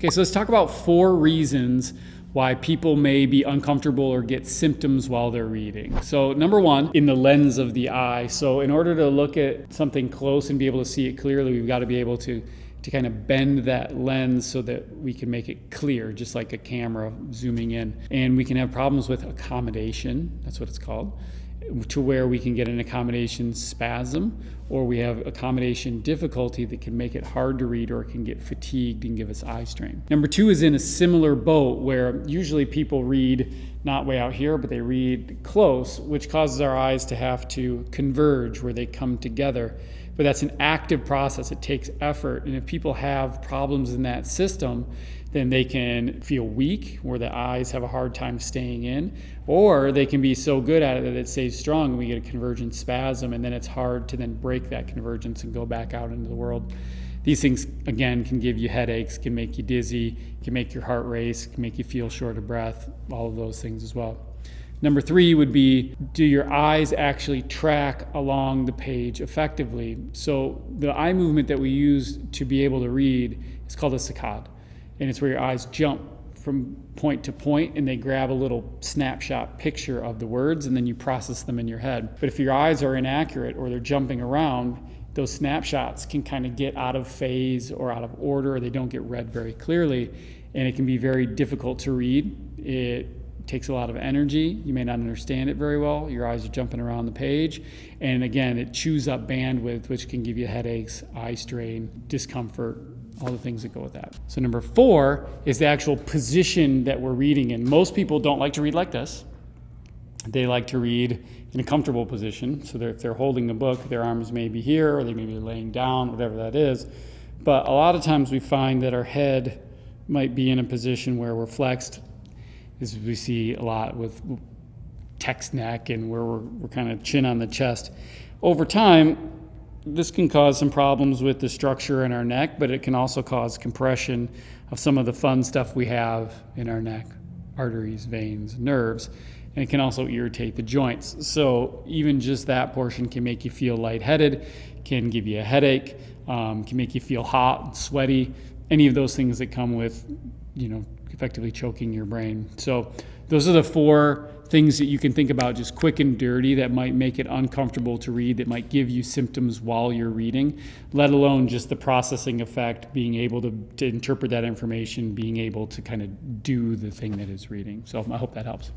Okay, so let's talk about 4 reasons why people may be uncomfortable or get symptoms while they're reading. So number 1, in the lens of the eye. So in order to look at something close and be able to see it clearly, we've got to be able to kind of bend that lens so that we can make it clear, just like a camera zooming in. And we can have problems with accommodation, that's what it's called, to where we can get an accommodation spasm, or we have accommodation difficulty that can make it hard to read, or it can get fatigued and give us eye strain. Number 2 is in a similar boat, where usually people read not way out here, but they read close, which causes our eyes to have to converge, where they come together. But that's an active process. It takes effort. And if people have problems in that system, then they can feel weak, where the eyes have a hard time staying in, or they can be so good at it that it stays strong and we get a convergent spasm, and then it's hard to then break that convergence and go back out into the world. These things, again, can give you headaches, can make you dizzy, can make your heart race, can make you feel short of breath, all of those things as well. Number 3 would be, do your eyes actually track along the page effectively? So the eye movement that we use to be able to read is called a saccade. And it's where your eyes jump from point to point and they grab a little snapshot picture of the words, and then you process them in your head. But if your eyes are inaccurate or they're jumping around, those snapshots can kind of get out of phase or out of order, or they don't get read very clearly, and it can be very difficult to read. It takes a lot of energy. You may not understand it very well. Your eyes are jumping around the page. And again, it chews up bandwidth, which can give you headaches, eye strain, discomfort, all the things that go with that. So number 4 is the actual position that we're reading in. Most people don't like to read like this. They like to read in a comfortable position. So if they're holding the book, their arms may be here, or they may be laying down, whatever that is. But a lot of times we find that our head might be in a position where we're flexed. This we see a lot with text neck, and where we're kind of chin on the chest. Over time, this can cause some problems with the structure in our neck, but it can also cause compression of some of the fun stuff we have in our neck, arteries, veins, nerves, and it can also irritate the joints. So even just that portion can make you feel lightheaded, can give you a headache, can make you feel hot and sweaty, any of those things that come with, effectively choking your brain. So those are the 4 things that you can think about, just quick and dirty, that might make it uncomfortable to read, that might give you symptoms while you're reading, let alone just the processing effect, being able to interpret that information, being able to kind of do the thing that is reading. So I hope that helps.